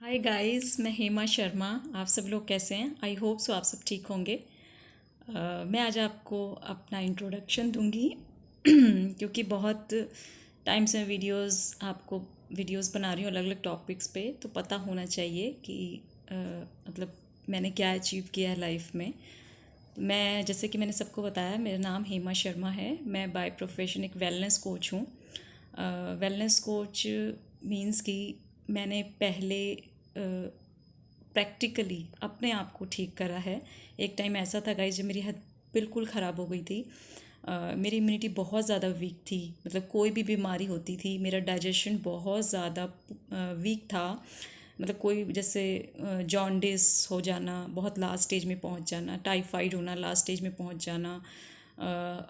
Hi guys, मैं हेमा शर्मा। आप सब लोग कैसे हैं? आई होप सो आप सब ठीक होंगे। मैं आज आपको अपना इंट्रोडक्शन दूंगी क्योंकि बहुत टाइम से आपको वीडियोस बना रही हूँ अलग अलग टॉपिक्स पे, तो पता होना चाहिए कि मतलब मैंने क्या अचीव किया है लाइफ में। मैं जैसे कि मैंने सबको बताया, मेरा नाम हेमा शर्मा है। मैं बाय प्रोफेशन एक वेलनेस कोच हूँ। वेलनेस कोच मींस कि मैंने पहले प्रैक्टिकली अपने आप को ठीक करा है। एक टाइम ऐसा था गाइस जब मेरी हेल्थ बिल्कुल ख़राब हो गई थी। मेरी इम्यूनिटी बहुत ज़्यादा वीक थी, मतलब कोई भी बीमारी होती थी, मेरा डाइजेशन बहुत ज़्यादा वीक था। मतलब कोई जैसे जॉन्डिस हो जाना, बहुत लास्ट स्टेज में पहुंच जाना, टाइफाइड होना लास्ट स्टेज में पहुंच जाना,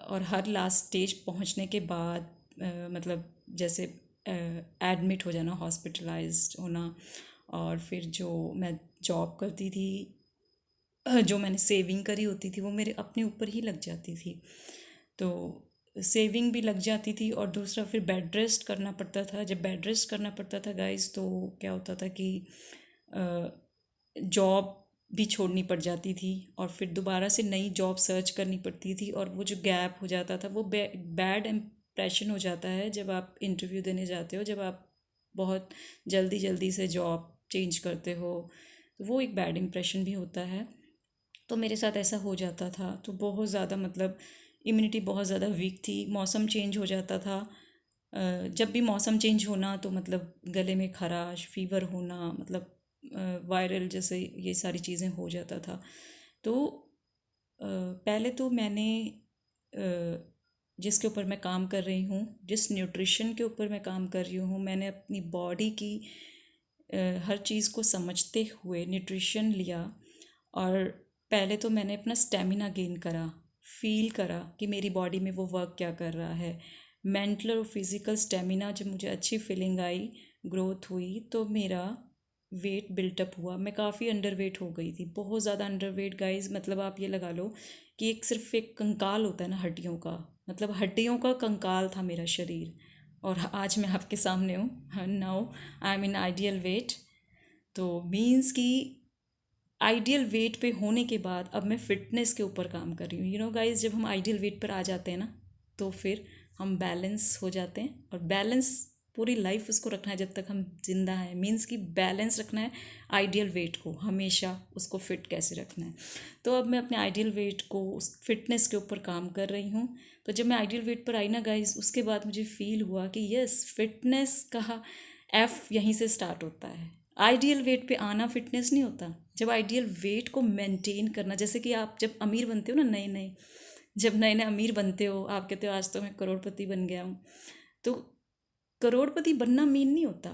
और हर लास्ट स्टेज पहुंचने के बाद मतलब जैसे एडमिट हो जाना, हॉस्पिटलाइज्ड होना। और फिर जो मैं जॉब करती थी, जो मैंने सेविंग करी होती थी वो मेरे अपने ऊपर ही लग जाती थी। तो सेविंग भी लग जाती थी और दूसरा फिर बेड रेस्ट करना पड़ता था। जब बेड रेस्ट करना पड़ता था गाइस, तो क्या होता था कि जॉब भी छोड़नी पड़ जाती थी और फिर दोबारा से नई जॉब सर्च करनी पड़ती थी। और वो जो गैप हो जाता था वो बैड इम्प्रेशन हो जाता है जब आप इंटरव्यू देने जाते हो, जब आप बहुत जल्दी जल्दी से जॉब चेंज करते हो, तो वो एक बैड इम्प्रेशन भी होता है। तो मेरे साथ ऐसा हो जाता था, तो बहुत ज़्यादा मतलब इम्यूनिटी बहुत ज़्यादा वीक थी। मौसम चेंज हो जाता था, जब भी मौसम चेंज होना तो मतलब गले में खराश, फीवर होना, मतलब वायरल जैसे ये सारी चीज़ें हो जाता था। तो पहले तो मैंने जिसके ऊपर मैं काम कर रही हूँ, जिस न्यूट्रिशन के ऊपर मैं काम कर रही हूँ, मैंने अपनी बॉडी की हर चीज़ को समझते हुए न्यूट्रिशन लिया। और पहले तो मैंने अपना स्टेमिना गेन करा, फील करा कि मेरी बॉडी में वो वर्क क्या कर रहा है। मेंटल और फिज़िकल स्टेमिना, जब मुझे अच्छी फीलिंग आई, ग्रोथ हुई, तो मेरा वेट बिल्टअप हुआ। मैं काफ़ी अंडरवेट हो गई थी, बहुत ज़्यादा अंडरवेट गाइस। मतलब आप ये लगा लो कि एक सिर्फ एक कंकाल होता है ना हड्डियों का, मतलब हड्डियों का कंकाल था मेरा शरीर। और आज मैं आपके सामने हूँ, now I am in ideal weight. तो मीन्स कि आइडियल वेट पे होने के बाद अब मैं फ़िटनेस के ऊपर काम कर रही हूँ। गाइस, जब हम आइडियल वेट पर आ जाते हैं ना, तो फिर हम बैलेंस हो जाते हैं। और बैलेंस पूरी लाइफ उसको रखना है जब तक हम जिंदा हैं। मीन्स कि बैलेंस रखना है आइडियल वेट को, हमेशा उसको फिट कैसे रखना है। तो अब मैं अपने आइडियल वेट को, उस फिटनेस के ऊपर काम कर रही हूँ। तो जब मैं आइडियल वेट पर आई ना गाइस, उसके बाद मुझे फील हुआ कि यस, फिटनेस का एफ यहीं से स्टार्ट होता है। आइडियल वेट पे आना फिटनेस नहीं होता, जब आइडियल वेट को मेंटेन करना। जैसे कि आप जब अमीर बनते हो ना, नए नए, जब नए नए अमीर बनते हो, आप कहते हो आज तो मैं करोड़पति बन गया हूँ। तो करोड़पति बनना मीन नहीं होता।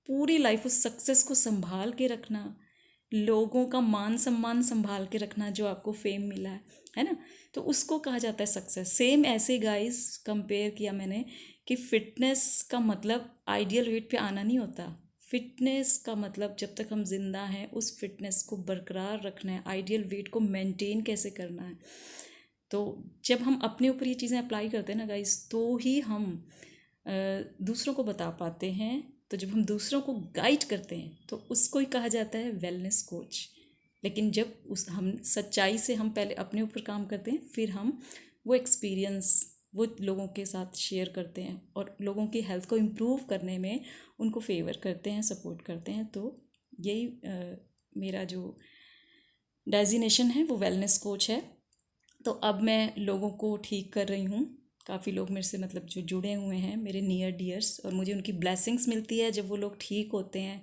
पूरी लाइफ उस सक्सेस को संभाल के रखना, लोगों का मान सम्मान संभाल के रखना, जो आपको फेम मिला है ना, तो उसको कहा जाता है सक्सेस। सेम ऐसे गाइस कंपेयर किया मैंने कि फिटनेस का मतलब आइडियल वेट पे आना नहीं होता। फिटनेस का मतलब जब तक हम जिंदा हैं उस फिटनेस को बरकरार रखना है, आइडियल वेट को मेंटेन कैसे करना है। तो जब हम अपने ऊपर ये चीज़ें अप्लाई करते हैं ना गाइस, तो ही हम दूसरों को बता पाते हैं। तो जब हम दूसरों को गाइड करते हैं तो उसको ही कहा जाता है वेलनेस कोच। लेकिन जब उस हम सच्चाई से हम पहले अपने ऊपर काम करते हैं, फिर हम वो एक्सपीरियंस वो लोगों के साथ शेयर करते हैं और लोगों की हेल्थ को इम्प्रूव करने में उनको फेवर करते हैं, सपोर्ट करते हैं। तो यही मेरा जो डेजिनेशन है वो वेलनेस कोच है। तो अब मैं लोगों को ठीक कर रही हूँ। काफ़ी लोग मेरे से मतलब जो जुड़े हुए हैं, मेरे नियर डियर्स, और मुझे उनकी ब्लेसिंग्स मिलती है जब वो लोग ठीक होते हैं।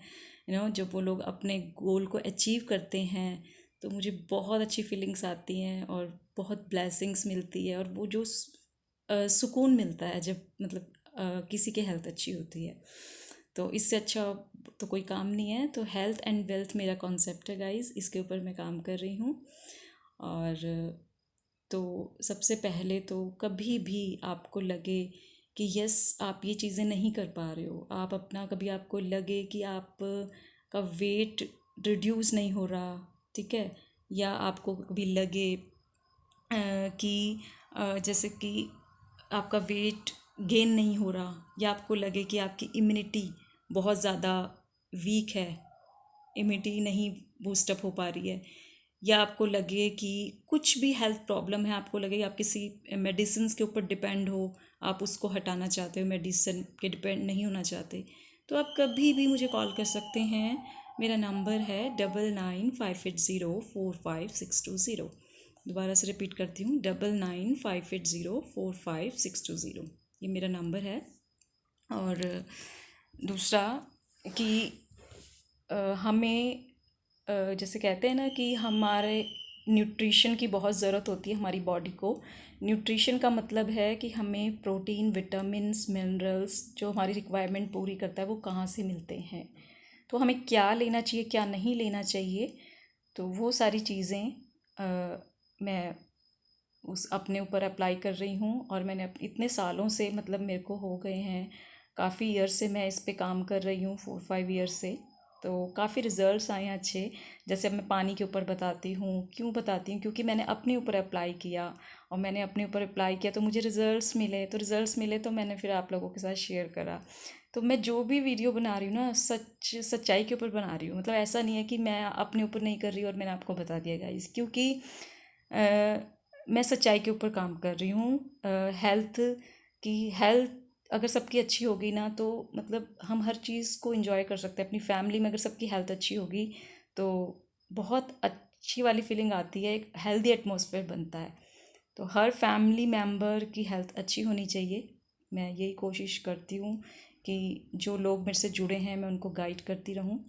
जब वो लोग अपने गोल को अचीव करते हैं, तो मुझे बहुत अच्छी फीलिंग्स आती हैं और बहुत ब्लेसिंग्स मिलती है। और वो जो सुकून मिलता है जब मतलब किसी की हेल्थ अच्छी होती है, तो इससे अच्छा तो कोई काम नहीं है। तो हेल्थ एंड वेल्थ मेरा कॉन्सेप्ट है गाइस, इसके ऊपर मैं काम कर रही हूँ। और तो सबसे पहले तो कभी भी आपको लगे कि यस आप ये चीज़ें नहीं कर पा रहे हो, आप अपना कभी आपको लगे कि आप का वेट रिड्यूस नहीं हो रहा, ठीक है, या आपको कभी लगे कि जैसे कि आपका वेट गेन नहीं हो रहा, या आपको लगे कि आपकी इम्यूनिटी बहुत ज़्यादा वीक है, इम्यूनिटी नहीं बूस्टअप हो पा रही है, या आपको लगे कि कुछ भी हेल्थ प्रॉब्लम है, आपको लगे कि आप किसी मेडिसिन के ऊपर डिपेंड हो, आप उसको हटाना चाहते हो, मेडिसिन के डिपेंड नहीं होना चाहते, तो आप कभी भी मुझे कॉल कर सकते हैं। मेरा नंबर है 9958045620। दोबारा से रिपीट करती हूँ, 9958045620, ये मेरा नंबर है। और दूसरा कि हमें जैसे कहते हैं ना कि हमारे न्यूट्रिशन की बहुत ज़रूरत होती है हमारी बॉडी को। न्यूट्रिशन का मतलब है कि हमें प्रोटीन, विटामिन्स, मिनरल्स जो हमारी रिक्वायरमेंट पूरी करता है वो कहाँ से मिलते हैं, तो हमें क्या लेना चाहिए, क्या नहीं लेना चाहिए, तो वो सारी चीज़ें मैं उस अपने ऊपर अप्लाई कर रही हूँ। और मैंने इतने सालों से, मतलब मेरे को हो गए हैं काफ़ी ईयर से मैं इस पे काम कर रही हूँ, 4-5 ईयर से, तो काफ़ी रिज़ल्ट्स आए हैं अच्छे। जैसे अब मैं पानी के ऊपर बताती हूँ, क्यों बताती हूँ, क्योंकि मैंने अपने ऊपर अप्लाई किया, और मैंने अपने ऊपर अप्लाई किया तो मुझे रिज़ल्ट्स मिले तो मैंने फिर आप लोगों के साथ शेयर करा। तो मैं जो भी वीडियो बना रही हूँ ना, सच्चाई के ऊपर बना रही हूँ, मतलब ऐसा नहीं है कि मैं अपने ऊपर नहीं कर रही और मैंने आपको बता दिया गाइस, क्योंकि मैं सच्चाई के ऊपर काम कर रही हूँ। हेल्थ अगर सबकी अच्छी होगी ना, तो मतलब हम हर चीज़ को एंजॉय कर सकते हैं। अपनी फैमिली में अगर सबकी हेल्थ अच्छी होगी तो बहुत अच्छी वाली फीलिंग आती है, एक हेल्दी एटमॉस्फेयर बनता है। तो हर फैमिली मेम्बर की हेल्थ अच्छी होनी चाहिए। मैं यही कोशिश करती हूँ कि जो लोग मेरे से जुड़े हैं मैं उनको गाइड करती रहूँ।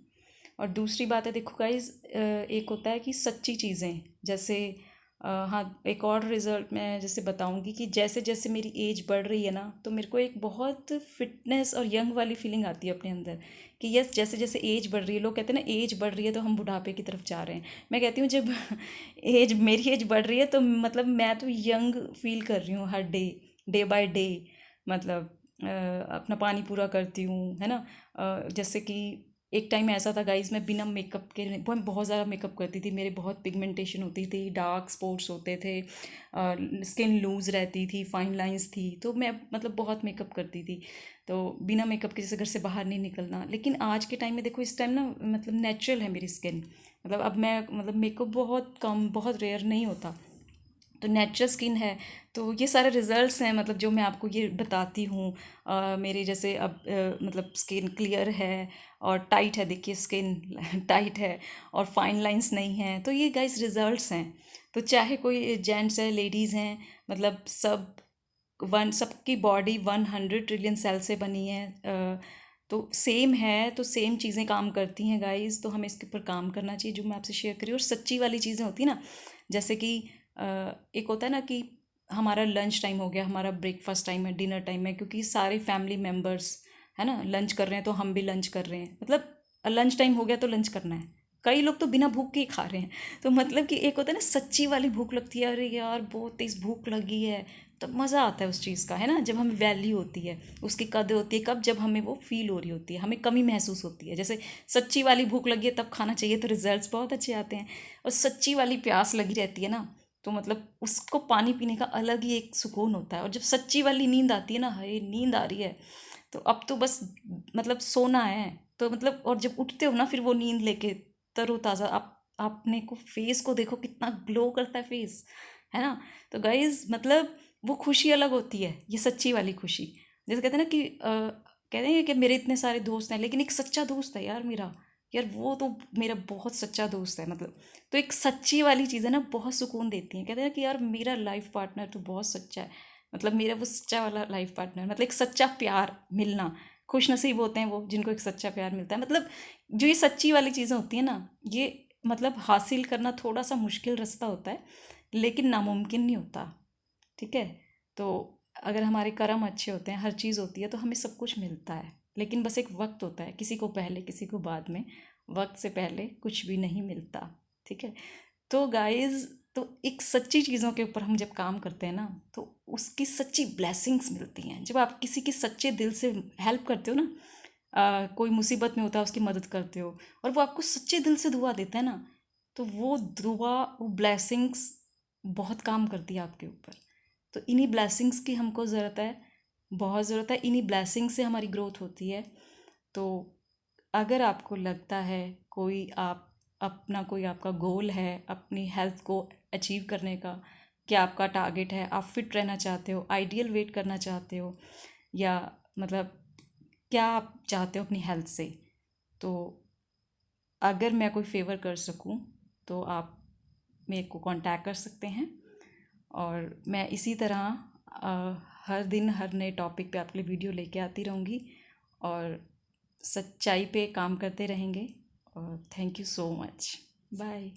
और दूसरी बात है, देखो गाइज, एक होता है कि सच्ची चीज़ें, जैसे हाँ, एक और रिज़ल्ट मैं जैसे बताऊंगी कि जैसे जैसे मेरी एज बढ़ रही है ना, तो मेरे को एक बहुत फिटनेस और यंग वाली फीलिंग आती है अपने अंदर कि यस, जैसे जैसे एज बढ़ रही है, लोग कहते हैं ना एज बढ़ रही है तो हम बुढ़ापे की तरफ जा रहे हैं। मैं कहती हूँ जब मेरी एज बढ़ रही है तो मतलब मैं तो यंग फील कर रही हूँ हर डे, डे बाय डे। मतलब अपना पानी पूरा करती हूँ, है ना। जैसे कि एक टाइम ऐसा था गाइज, मैं बिना मेकअप के बहुत ज़्यादा मेकअप करती थी, मेरे बहुत पिगमेंटेशन होती थी, डार्क स्पॉट्स होते थे, स्किन लूज़ रहती थी, फाइन लाइंस थी, तो मैं मतलब बहुत मेकअप करती थी, तो बिना मेकअप के जैसे घर से बाहर नहीं निकलना। लेकिन आज के टाइम में देखो, इस टाइम ना मतलब नेचुरल है मेरी स्किन, मतलब अब मैं मतलब मेकअप बहुत कम, बहुत रेयर नहीं होता, तो नेचुरल स्किन है। तो ये सारे रिजल्ट्स हैं, मतलब जो मैं आपको ये बताती हूँ। मेरे जैसे अब मतलब स्किन क्लियर है और टाइट है, देखिए स्किन टाइट है और फाइन लाइंस नहीं है, तो ये गाइस रिजल्ट्स हैं। तो चाहे कोई जेंट्स है, लेडीज़ हैं, मतलब सबकी बॉडी 100 ट्रिलियन सेल से बनी है। तो सेम है, तो सेम चीज़ें काम करती हैं गाइस, तो हमें इसके ऊपर काम करना चाहिए, जो मैं आपसे शेयर करी। और सच्ची वाली चीज़ें होती हैं ना, जैसे कि एक होता है ना कि हमारा लंच टाइम हो गया, हमारा ब्रेकफास्ट टाइम है, डिनर टाइम है, क्योंकि सारे फैमिली मेम्बर्स है ना लंच कर रहे हैं, तो हम भी लंच कर रहे हैं, मतलब लंच टाइम हो गया तो लंच करना है। कई लोग तो बिना भूख के ही खा रहे हैं। तो मतलब कि एक होता है ना सच्ची वाली भूख लगती है, अरे यार बहुत तेज़ भूख लगी है, तो मज़ा आता है उस चीज़ का, है ना। जब हमें वैल्यू होती है, उसकी कदर होती है, कब, जब हमें वो फील हो रही होती है, हमें कमी महसूस होती है। जैसे सच्ची वाली भूख लगी है तब खाना चाहिए, तो रिजल्ट्स बहुत अच्छे आते हैं। और सच्ची वाली प्यास लगी रहती है ना, तो मतलब उसको पानी पीने का अलग ही एक सुकून होता है। और जब सच्ची वाली नींद आती है ना, हाय नींद आ रही है, तो अब तो बस मतलब सोना है। तो मतलब और जब उठते हो ना फिर वो नींद लेके, तरोताज़ा, आप अपने को फेस को देखो कितना ग्लो करता है फेस, है ना। तो गाइज मतलब वो खुशी अलग होती है, ये सच्ची वाली खुशी। जैसे कहते हैं ना कि कहते हैं कि मेरे इतने सारे दोस्त हैं, लेकिन एक सच्चा दोस्त है यार मेरा, यार वो तो मेरा बहुत सच्चा दोस्त है, मतलब। तो एक सच्ची वाली चीज़ है ना, बहुत सुकून देती है। कहते हैं कि यार मेरा लाइफ पार्टनर तो बहुत सच्चा है, मतलब मेरा वो सच्चा वाला लाइफ पार्टनर, मतलब एक सच्चा प्यार मिलना, खुश नसीब होते हैं वो जिनको एक सच्चा प्यार मिलता है। मतलब जो ये सच्ची वाली चीज़ें होती हैं ना, ये मतलब हासिल करना थोड़ा सा मुश्किल रास्ता होता है, लेकिन नामुमकिन नहीं होता, ठीक है। तो अगर हमारे कर्म अच्छे होते हैं, हर चीज़ होती है, तो हमें सब कुछ मिलता है। लेकिन बस एक वक्त होता है, किसी को पहले किसी को बाद में, वक्त से पहले कुछ भी नहीं मिलता, ठीक है। तो गाइस, तो एक सच्ची चीज़ों के ऊपर हम जब काम करते हैं ना, तो उसकी सच्ची ब्लेसिंग्स मिलती हैं। जब आप किसी की सच्चे दिल से हेल्प करते हो ना, कोई मुसीबत में होता है उसकी मदद करते हो, और वो आपको सच्चे दिल से दुआ देता है ना, तो वो दुआ, वो ब्लेसिंग्स बहुत काम करती है आपके ऊपर। तो इन्हीं ब्लेसिंग्स की हमको ज़रूरत है, बहुत ज़रूरत है। इन्हीं ब्लेसिंग्स से हमारी ग्रोथ होती है। तो अगर आपको लगता है कोई आपका गोल है अपनी हेल्थ को अचीव करने का, क्या आपका टारगेट है, आप फिट रहना चाहते हो, आइडियल वेट करना चाहते हो, या मतलब क्या आप चाहते हो अपनी हेल्थ से, तो अगर मैं कोई फेवर कर सकूं तो आप मेरे को कांटेक्ट कर सकते हैं। और मैं इसी तरह हर दिन हर नए टॉपिक पे आपके लिए वीडियो लेके आती रहूँगी और सच्चाई पे काम करते रहेंगे। और thank you so much. Bye.